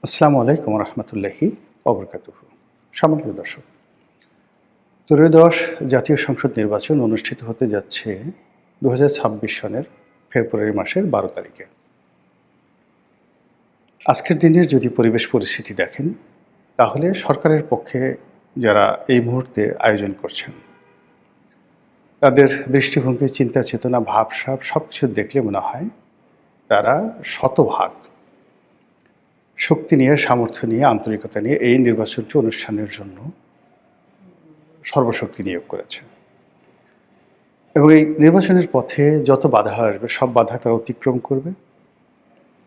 আসসালামু আলাইকুম রহমতুল্লাহি অবরকাতুহু। সম্মানিত দর্শক, ত্রয়োদশ জাতীয় সংসদ নির্বাচন অনুষ্ঠিত হতে যাচ্ছে ২০২৬ সনের ফেব্রুয়ারি মাসের ১২ তারিখে। আজকের দিনের যদি পরিবেশ পরিস্থিতি দেখেন, তাহলে সরকারের পক্ষে যারা এই মুহূর্তে আয়োজন করছেন, তাদের দৃষ্টিভঙ্গি, চিন্তা চেতনা, ভাবসাব সবকিছু দেখলে মনে হয় তারা শতভাগ শক্তি নিয়ে, সামর্থ্য নিয়ে, আন্তরিকতা নিয়ে এই নির্বাচনটি অনুষ্ঠানের জন্য সর্বশক্তি নিয়োগ করেছে। এবং এই নির্বাচনের পথে যত বাধা আসবে সব বাধা তারা অতিক্রম করবে,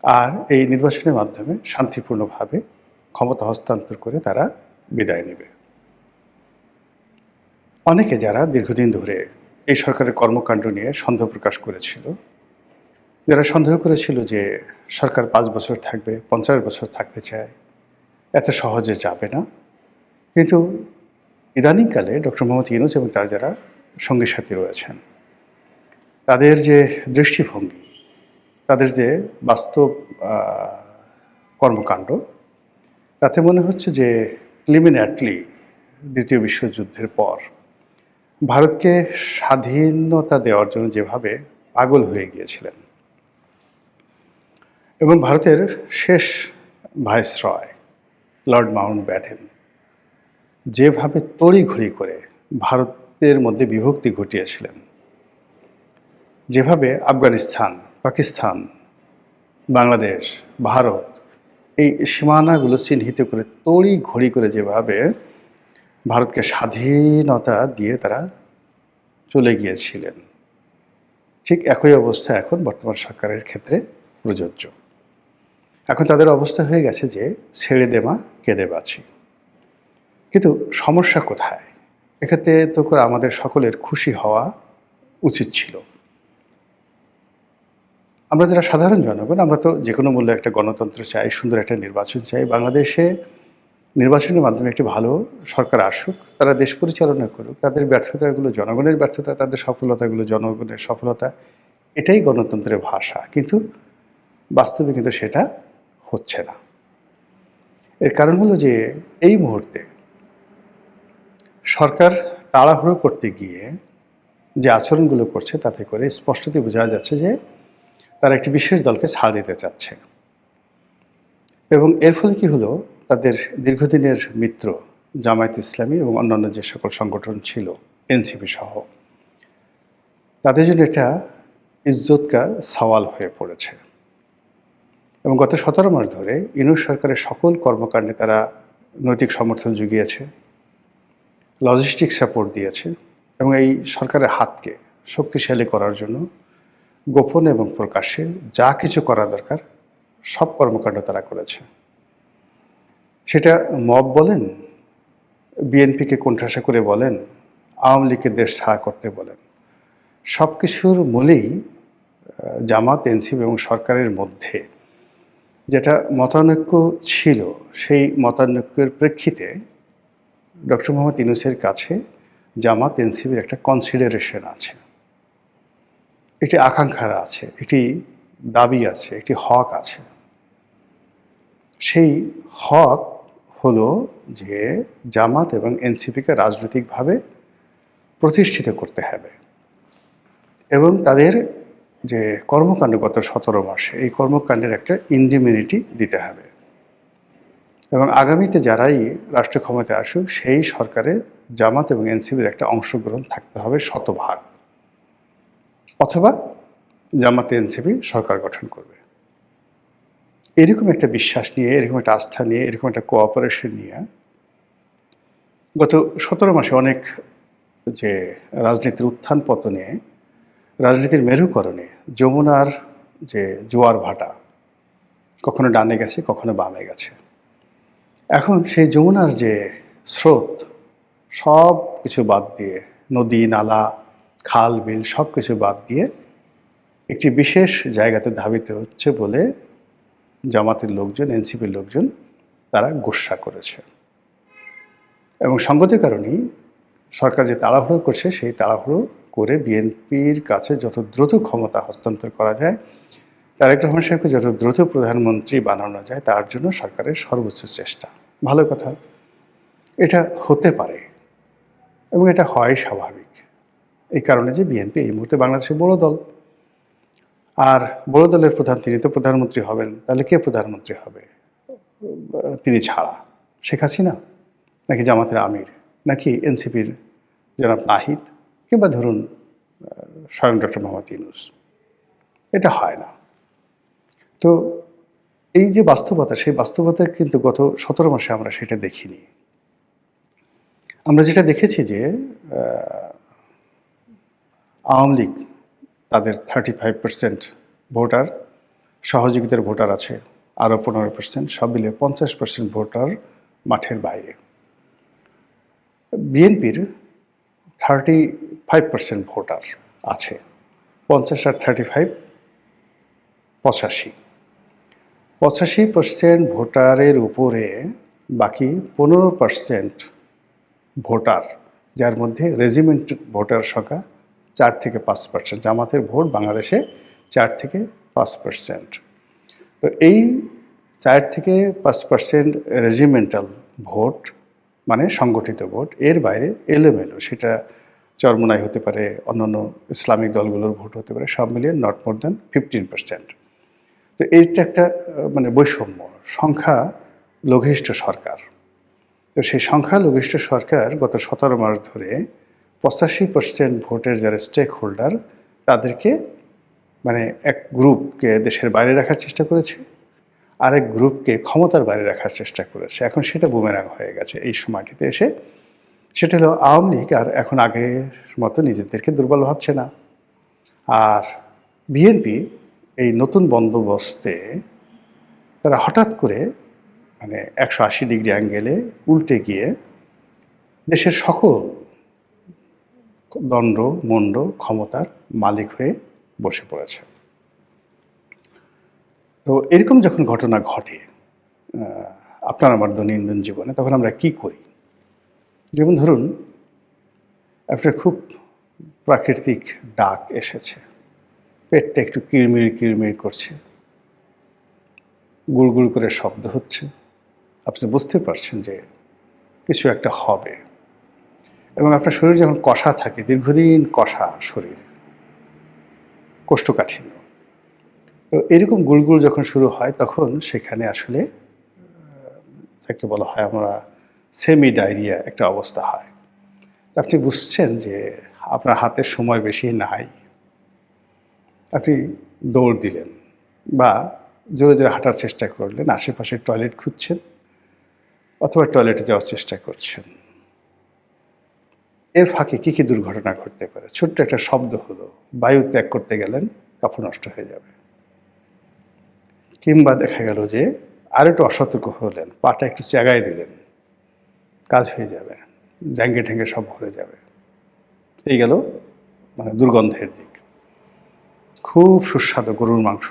আর এই নির্বাচনের মাধ্যমে শান্তিপূর্ণভাবে ক্ষমতা হস্তান্তর করে তারা বিদায় নেবে। অনেকে যারা দীর্ঘদিন ধরে এই সরকারের কর্মকাণ্ড নিয়ে সন্দেহ প্রকাশ করেছিল, যারা সন্দেহ করেছিল যে সরকার ৫ বছর থাকবে, ৫০ বছর থাকতে চায়, এত সহজে যাবে না, কিন্তু ইদানিংকালে ডক্টর মোহাম্মদ ইউনূস এবং তার যারা সঙ্গী সাথী রয়েছেন, তাদের যে দৃষ্টিভঙ্গি, তাদের যে বাস্তব কর্মকাণ্ড, তাতে মনে হচ্ছে যে প্রিলিমিনারিলি দ্বিতীয় বিশ্বযুদ্ধের পর ভারতকে স্বাধীনতা দেওয়ার জন্য যেভাবে পাগল হয়ে গিয়েছিলেন এবং ভারতের শেষ ভাইসরয় লর্ড মাউন্টব্যাটেন যেভাবে তড়িঘড়ি করে ভারতের মধ্যে বিভক্তি ঘটিয়েছিলেন, যেভাবে আফগানিস্তান, পাকিস্তান, বাংলাদেশ, ভারত এই সীমানাগুলো চিহ্নিত করে তড়িঘড়ি করে যেভাবে ভারতকে স্বাধীনতা দিয়ে তারা চলে গিয়েছিলেন, ঠিক একই অবস্থা এখন বর্তমান সরকারের ক্ষেত্রে প্রযোজ্য। এখন তাদের অবস্থা হয়ে গেছে যে ছেড়ে দে মা কেঁদে বাঁচি। কিন্তু সমস্যা কোথায়? এক্ষেত্রে তো করে আমাদের সকলের খুশি হওয়া উচিত ছিল। আমরা যারা সাধারণ জনগণ, আমরা তো যে কোনো মূল্যে একটা গণতন্ত্র চাই, সুন্দর একটা নির্বাচন চাই। বাংলাদেশে নির্বাচনের মাধ্যমে একটি ভালো সরকার আসুক, তারা দেশ পরিচালনা করুক, তাদের ব্যর্থতাগুলো জনগণের ব্যর্থতা, তাদের সফলতাগুলো জনগণের সফলতা, এটাই গণতন্ত্রের ভাষা। কিন্তু বাস্তবে কিন্তু সেটা হচ্ছে না। এর কারণ হলো যে এই মুহূর্তে সরকার তাড়াহুড়ো করতে গিয়ে যে আচরণগুলো করছে, তাতে করে স্পষ্টতই বোঝা যাচ্ছে যে তারা একটি বিশেষ দলকে ছাড় দিতে চাচ্ছে। এবং এর ফলে কী হলো, তাদের দীর্ঘদিনের মিত্র জামায়াত ইসলামী এবং অন্যান্য যে সকল সংগঠন ছিল, এনসিপি সহ, তাদের জন্য এটা ইজ্জত কা সওয়াল হয়ে পড়েছে। এবং গত ১৭ মাস ধরে ইউনূস সরকারের সকল কর্মকাণ্ডে তারা নৈতিক সমর্থন জুগিয়েছে, লজিস্টিক সাপোর্ট দিয়েছে এবং এই সরকারের হাতকে শক্তিশালী করার জন্য গোপনে এবং প্রকাশ্যে যা কিছু করা দরকার সব কর্মকাণ্ড তারা করেছে। সেটা মব বলেন, বিএনপিকে কোণঠাসা করে বলেন, আওয়ামী লীগকে দেশ ছাড়া করতে বলেন, সব কিছুর মূলেই জামাত, এনসিপি এবং সরকারের মধ্যে যেটা মতানৈক্য ছিল, সেই মতানৈক্যের প্রেক্ষিতে ডক্টর মোহাম্মদ ইউনূসের কাছে জামাত, এনসিপির একটা কনসিডারেশন আছে, একটি আকাঙ্ক্ষা আছে, একটি দাবি আছে, একটি হক আছে। সেই হক হলো যে জামাত এবং এনসিপিকে রাজনৈতিকভাবে প্রতিষ্ঠিত করতে হবে এবং তাদের যে কর্মকাণ্ড গত ১৭ মাসে, এই কর্মকাণ্ডের একটা ইন্ডিমিউনিটি দিতে হবে এবং আগামীতে যারাই রাষ্ট্র ক্ষমতায় আসুক, সেই সরকারে জামাত এবং এনসিপির একটা অংশগ্রহণ থাকতে হবে শতভাগ, অথবা জামাত এনসিপি সরকার গঠন করবে। এরকম একটা বিশ্বাস নিয়ে, এরকম একটা আস্থা নিয়ে, এরকম একটা কোঅপারেশন নিয়ে গত ১৭ মাসে অনেক যে রাজনীতির উত্থান পতনে, রাজনীতির মেরুকরণে যমুনার যে জোয়ার ভাটা, কখনো ডানে গেছে, কখনো বামে গেছে, এখন সেই যমুনার যে স্রোত, সব কিছু বাদ দিয়ে, নদী, নালা, খাল, বিল সব কিছু বাদ দিয়ে একটি বিশেষ জায়গাতে ধাবিত হচ্ছে বলে জামাতের লোকজন, এনসিপির লোকজন তারা গোস্বা করেছে। এবং সঙ্গতির কারণেই সরকার যে তাড়াহুড়ো করছে, সেই তাড়াহুড়ো করে বিএনপির কাছে যত দ্রুত ক্ষমতা হস্তান্তর করা যায় তারেক রহমান সাহেবকে যত দ্রুত প্রধানমন্ত্রী বানানো যায় তার জন্য সরকারের সর্বোচ্চ চেষ্টা। ভালো কথা, এটা হতে পারে এবং এটা হয় স্বাভাবিক। এই কারণে যে বিএনপি এই মুহূর্তে বাংলাদেশের বড় দল, আর বড় দলের প্রধান তিনি তো প্রধানমন্ত্রী হবেন, তাহলে কে প্রধানমন্ত্রী হবে তিনি ছাড়া? শেখ হাসিনা, নাকি জামাতের আমির, নাকি এনসিপির জনাব নাহিদ, কিংবা ধরুন স্বয়ং ডক্টর মোহাম্মদ ইউনূস? এটা হয় না। তো এই যে বাস্তবতা, সেই বাস্তবতা কিন্তু গত 17 মাসে আমরা সেটা দেখিনি। আমরা যেটা দেখেছি যে আওয়ামী লীগ তাদের 35% ভোটার, সহযোগিতার ভোটার আছে আরও 15%, সব মিলিয়ে 50% ভোটার মাঠের বাইরে। বিএনপির 35% ভোটার আছে, 50 আর 35 85% ভোটারের উপরে বাকি 15% ভোটার, যার মধ্যে রেজিমেন্ট ভোটার সংখ্যা 4 থেকে 5%। জামাতের ভোট বাংলাদেশে 4 থেকে 5%। তো এই 4 থেকে 5% রেজিমেন্টাল ভোট, মানে সংগঠিত ভোট, এর বাইরে এলোমেলো, সেটা চরমোনাই হতে পারে, অন্যান্য ইসলামিক দলগুলোর ভোট হতে পারে, সব মিলিয়ে নট মোর দ্যান 15%। তো এইটা একটা মানে বৈষম্য, সংখ্যা লঘিষ্ঠ সরকার। তো সেই সংখ্যালঘিষ্ঠ সরকার গত 17 মাস ধরে 85% ভোটের যারা স্টেক হোল্ডার তাদেরকে মানে এক গ্রুপকে দেশের বাইরে রাখার চেষ্টা করেছে, আরেক গ্রুপকে ক্ষমতার বাইরে রাখার চেষ্টা করেছে। এখন সেটা বুমেরাং হয়ে গেছে এই সময়টিতে এসে। সেটা হলো আওয়ামী লীগ আর এখন আগের মতো নিজেদেরকে দুর্বল ভাবছে না। আর বিএনপি এই নতুন বন্দোবস্তে তারা হঠাৎ করে মানে 180 ডিগ্রি অ্যাঙ্গেলে উল্টে গিয়ে দেশের সকল দণ্ড মণ্ড ক্ষমতার মালিক হয়ে বসে পড়েছে। তো এরকম যখন ঘটনা ঘটে আপনার আমার দৈনন্দিন জীবনে, তখন আমরা কি করি? যেমন ধরুন, একটা খুব প্রাকৃতিক ডাক এসেছে, পেটটা একটু কিরমির কিরমির করছে, গুড়গুড় করে শব্দ হচ্ছে, আপনি বুঝতে পারছেন যে কিছু একটা হবে। এবং আপনার শরীর যখন কষা থাকে, দীর্ঘদিন কষা শরীর, কোষ্ঠকাঠিন্য, তো এরকম গুড়গুড় যখন শুরু হয় তখন সেখানে আসলে যাকে বলা হয় আমরা সেমি ডায়রিয়া একটা অবস্থা হয়। আপনি বুঝছেন যে আপনার হাতে সময় বেশি নাই, আপনি দৌড় দিলেন বা জোরে জোরে হাঁটার চেষ্টা করলেন, আশেপাশে টয়লেট খুঁজছেন অথবা টয়লেটে যাওয়ার চেষ্টা করছেন। এর ফাঁকে কী কী দুর্ঘটনা ঘটতে পারে? ছোট্ট একটা শব্দ হলো, বায়ু ত্যাগ করতে গেলেন, কাপড় নষ্ট হয়ে যাবে। কিংবা দেখা গেল যে আর একটু অসতর্ক হলেন, পাটা একটু চাগায় দিলেন, কাজ হয়ে যাবে, জ্যাঙ্গে ঠ্যাঙ্গে সব ভরে যাবে। এই গেল মানে দুর্গন্ধের দিক। খুব সুস্বাদু গরুর মাংস,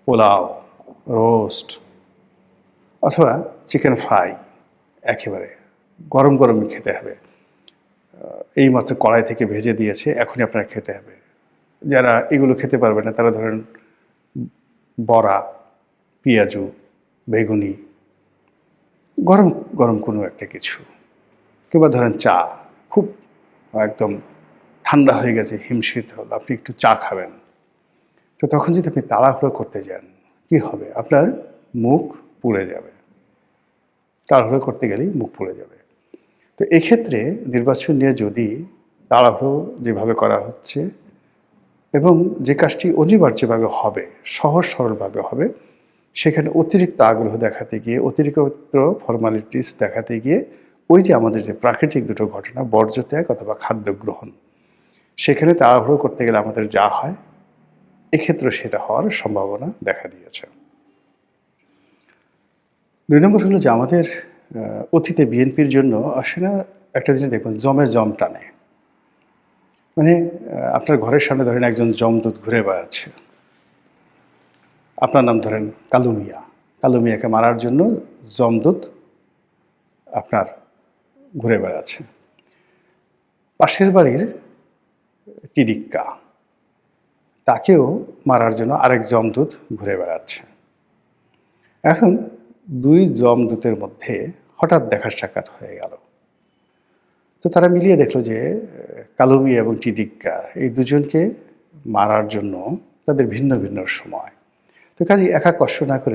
পোলাও, রোস্ট অথবা চিকেন ফ্রাই একেবারে গরম গরমই খেতে হবে, এইমাত্র কড়াই থেকে ভেজে দিয়েছে, এখনই আপনার খেতে হবে। যারা এগুলো খেতে পারবে না তারা ধরেন বড়া, পেঁয়াজু, বেগুনি, গরম গরম কোনো একটা কিছু, কিংবা ধরেন চা, খুব একদম ঠান্ডা হয়ে গেছে, হিমশীত হল, আপনি একটু চা খাবেন। তো তখন যদি আপনি তাড়াহুড়ো করতে যান, কি হবে? আপনার মুখ পুড়ে যাবে, তাড়াহুড়ো করতে গেলেই মুখ পুড়ে যাবে। তো এক্ষেত্রে নির্বাচন নিয়ে যদি তাড়াহুড়ো যেভাবে করা হচ্ছে এবং যে কাজটি অনিবার্যভাবে হবে, সহজ সরলভাবে হবে, সেখানে অতিরিক্ত আগ্রহ দেখাতে গিয়ে, অতিরিক্ত ফর্মালিটিস দেখাতে গিয়ে ওই যে আমাদের যে প্রাকৃতিক দুটো ঘটনা, বর্জ্য ত্যাগ অথবা খাদ্য গ্রহণ, সেখানে তাড়াহুড়ো করতে গেলে আমাদের যা হয়, এক্ষেত্রে সেটা হওয়ার সম্ভাবনা দেখা দিয়েছে। ২ নম্বর হলো যে আমাদের অতীতে বিএনপির জন্য আসলে একটা জিনিস দেখুন, জমে জম টানে। মানে আপনার ঘরের সামনে ধরেন একজন যমদূত ঘুরে বেড়াচ্ছে, আপনার নাম ধরেন কালু মিয়া, কালু মিয়াকে মারার জন্য যমদূত আপনার ঘুরে বেড়াচ্ছে। পাশের বাড়ির টিডিক্কা, তাকেও মারার জন্য আরেক যমদূত ঘুরে বেড়াচ্ছে। এখন দুই যমদূতের মধ্যে হঠাৎ দেখা সাক্ষাৎ হয়ে গেল। তো তারা মিলিয়ে দেখলো যে কালো মিয়া এবং টিডিক্কা এই দুজনকে মারার জন্য তাদের ভিন্ন ভিন্ন সময়। তো কাজেই একা কষ্ট না করে